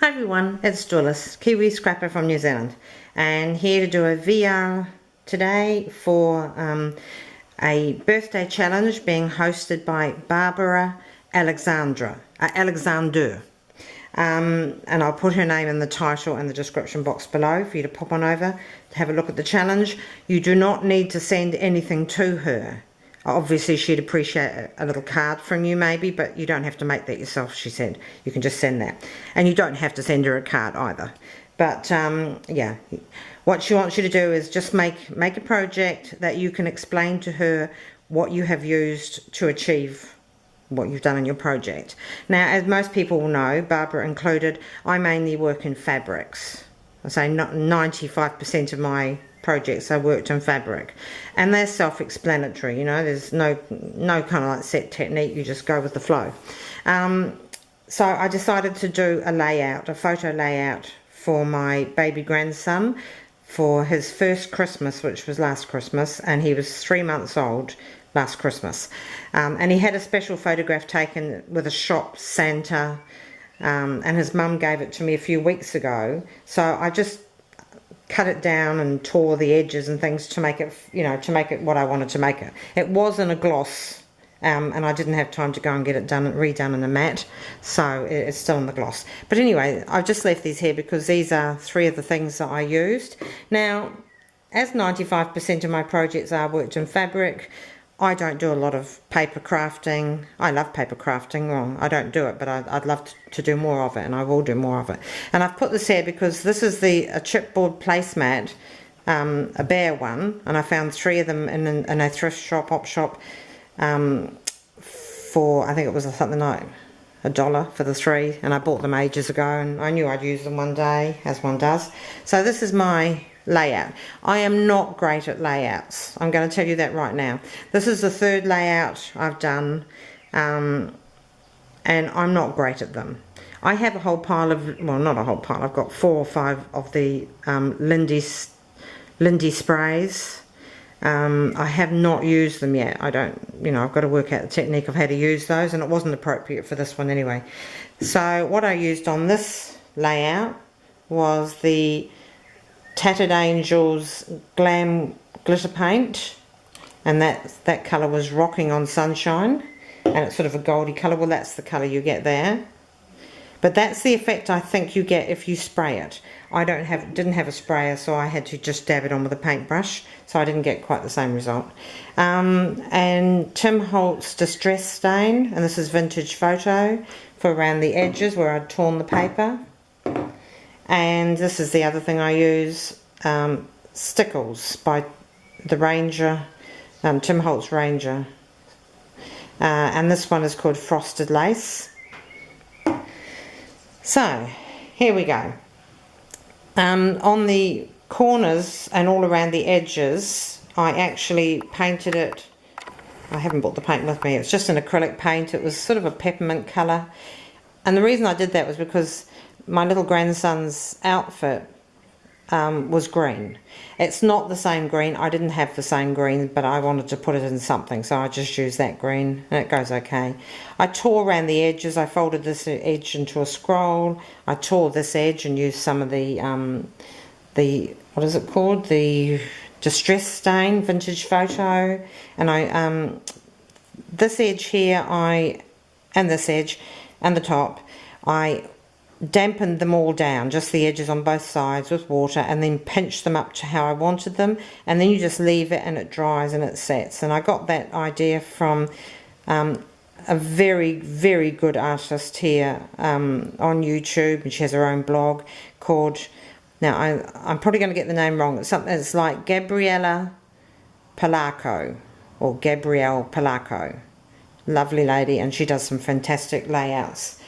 Hi everyone, it's Dualis, Kiwi Scrapper from New Zealand, and here to do a VR today for a birthday challenge being hosted by Barbara Alexander. And I'll put her name in the title and the description box below for you to pop on over to have a look at the challenge. You do not need to send anything to her. Obviously she'd appreciate a little card from you maybe, but you don't have to make that yourself, she said. You can just send that. And you don't have to send her a card either. But yeah, what she wants you to do is just make a project that you can explain to her what you have used to achieve what you've done in your project. Now, as most people will know, Barbara included, I mainly work in fabrics. I say 95% of my projects I worked in fabric, and they're self-explanatory, you know, there's no kind of like set technique, you just go with the flow. So I decided to do a photo layout for my baby grandson for his first Christmas, which was last Christmas, and he was 3 months old last Christmas, and he had a special photograph taken with a shop Santa, and his mum gave it to me a few weeks ago, so I just cut it down and tore the edges and things to make it, you know, to make it what I wanted to make it. It was in a gloss, and I didn't have time to go and get it redone in a matte, so it's still in the gloss. But anyway, I've just left these here because these are 3 of the things that I used. Now, as 95% of my projects are worked in fabric, I don't do a lot of paper crafting. I love paper crafting. Well, I don't do it, but I'd love to do more of it, and I will do more of it. And I've put this here because this is a chipboard placemat, a bare one, and I found 3 of them in a thrift shop, op shop, for, I think it was something like $1 for the 3, and I bought them ages ago, and I knew I'd use them one day, as one does. So this is my layout. I am not great at layouts. I'm going to tell you that right now. This is the 3rd layout I've done, and I'm not great at them. I have a whole pile of, well, not a whole pile, I've got 4 or 5 of the Lindy sprays. I have not used them yet. I don't, you know, I've got to work out the technique of how to use those, and it wasn't appropriate for this one anyway. So what I used on this layout was the Tattered Angels Glam Glitter Paint, and that colour was Rocking on Sunshine, and it's sort of a goldy colour. Well, that's the colour you get there, but that's the effect I think you get if you spray it. I didn't have a sprayer, so I had to just dab it on with a paintbrush, so I didn't get quite the same result. And Tim Holtz Distress Stain, and this is Vintage Photo, for around the edges where I'd torn the paper. And this is the other thing I use, Stickles by the Ranger, Tim Holtz Ranger. And this one is called Frosted Lace. So, here we go. On the corners and all around the edges, I actually painted it. I haven't brought the paint with me, it's just an acrylic paint. It was sort of a peppermint colour. And the reason I did that was because my little grandson's outfit was green. It's not the same green. I didn't have the same green, but I wanted to put it in something, so I just used that green, and it goes okay. I tore around the edges. I folded this edge into a scroll. I tore this edge and used some of the what is it called? The Distress Stain Vintage Photo. And this edge here, and this edge, and the top, I dampened them all down, just the edges on both sides, with water, and then pinched them up to how I wanted them, and then you just leave it and it dries and it sets. And I got that idea from a very, very good artist here on YouTube, and she has her own blog called, now I'm probably going to get the name wrong, it's like Gabriella Palaco, or Gabrielle Palaco. Lovely lady, and she does some fantastic layouts.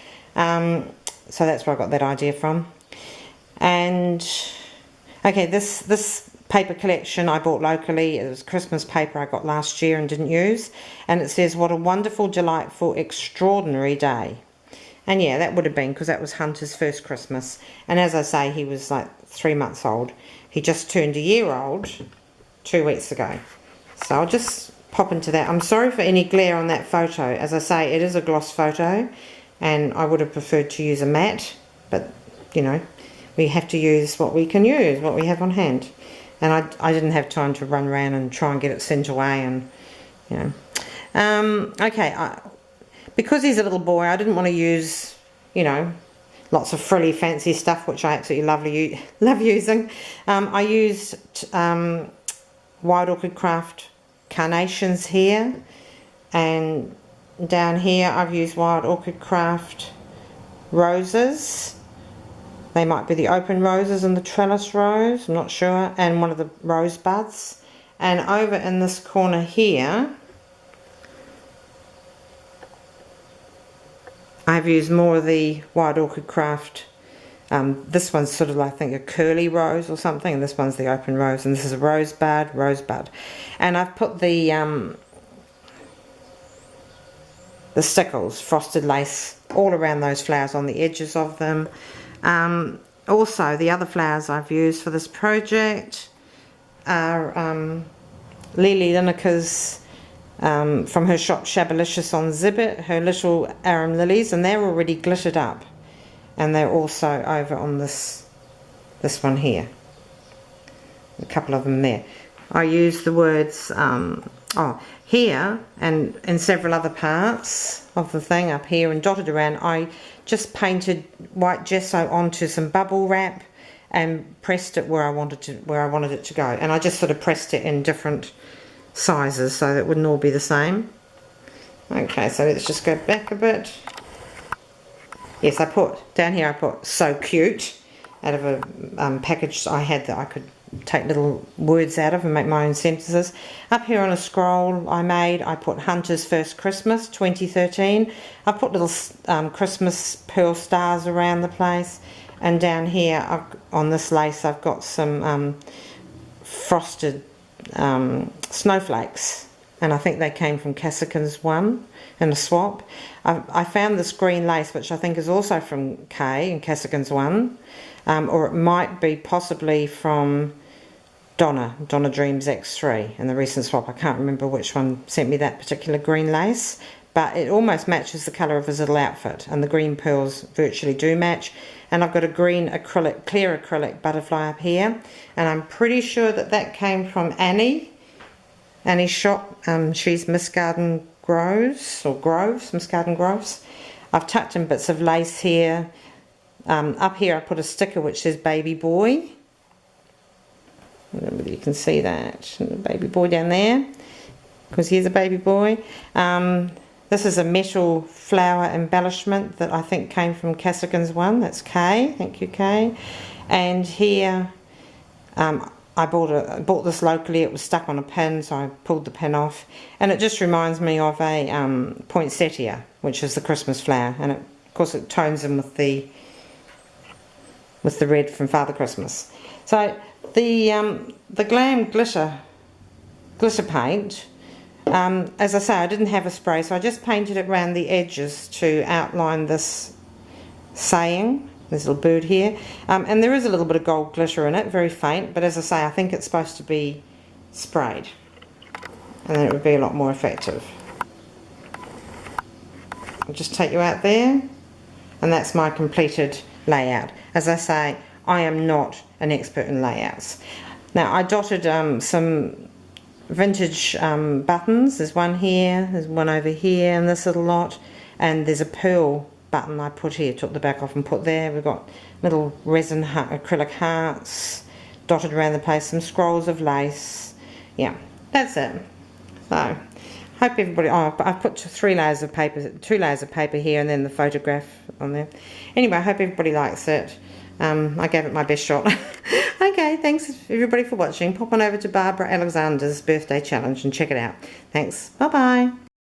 So that's where I got that idea from. And okay, this paper collection I bought locally. It was Christmas paper I got last year and didn't use, and it says, "What a wonderful, delightful, extraordinary day." And yeah, that would have been because that was Hunter's first Christmas, and as I say, he was like 3 months old. He just turned a year old 2 weeks ago. So I'll just pop into that. I'm sorry for any glare on that photo. As I say, it is a gloss photo, and I would have preferred to use a matte, but you know, we have to use what we can use, what we have on hand. And I didn't have time to run around and try and get it sent away, and, you know. Okay, because he's a little boy, I didn't want to use, you know, lots of frilly fancy stuff, which I absolutely love using. I used Wild Orchid Craft carnations here, and down here I've used Wild Orchid Craft roses. They might be the open roses and the trellis rose, I'm not sure, and one of the rose buds. And over in this corner here, I've used more of the Wild Orchid Craft. This one's sort of, I think, a curly rose or something, and this one's the open rose, and this is a rosebud. And I've put the stickles, frosted lace, all around those flowers, on the edges of them. Also, the other flowers I've used for this project are Lily Lineker's, from her shop Shabalicious on Zibbet, her little arum lilies, and they're already glittered up, and they're also over on this one here, a couple of them there. I use the words here and in several other parts of the thing up here and dotted around. I just painted white gesso onto some bubble wrap and pressed it where I wanted it to go, and I just sort of pressed it in different sizes so that it wouldn't all be the same. Okay, so let's just go back a bit. Yes, I put down here, I put "so cute" out of a package I had that I could take little words out of and make my own sentences. Up here on a scroll I made, I put Hunter's First Christmas 2013. I put little Christmas pearl stars around the place, and down here on this lace I've got some frosted snowflakes, and I think they came from Cassicans One in a swap. I found this green lace, which I think is also from Kay and Cassicans One, or it might be possibly from Donna Dreams X3 in the recent swap. I can't remember which one sent me that particular green lace, but it almost matches the colour of his little outfit, and the green pearls virtually do match. And I've got a green acrylic, clear acrylic butterfly up here, and I'm pretty sure that came from Annie's shop. She's Miss Garden Groves, Miss Garden Groves. I've tucked in bits of lace here. Up here I put a sticker which says Baby Boy. I don't know whether you can see that, the baby boy down there, because here's a baby boy. This is a metal flower embellishment that I think came from Cassicans One. That's Kay. Thank you, Kay. And here I bought this locally. It was stuck on a pin, so I pulled the pin off, and it just reminds me of a poinsettia, which is the Christmas flower, and of course it tones in with the red from Father Christmas. So the Glam glitter paint, as I say, I didn't have a spray, so I just painted it around the edges to outline this saying. There's a little bird here, and there is a little bit of gold glitter in it, very faint, but as I say, I think it's supposed to be sprayed, and then it would be a lot more effective. I'll just take you out there, and that's my completed layout. As I say, I am not an expert in layouts. Now I dotted some vintage buttons. There's one here, there's one over here in this little lot, and there's a pearl button I put here, took the back off and put there. We've got little resin acrylic hearts dotted around the place, some scrolls of lace. Yeah, that's it. So hope everybody, I've put 3 layers of paper, 2 layers of paper here, and then the photograph on there. Anyway, I hope everybody likes it. I gave it my best shot. Okay, thanks everybody for watching. Pop on over to Barbara Alexander's birthday challenge and check it out. Thanks. Bye bye.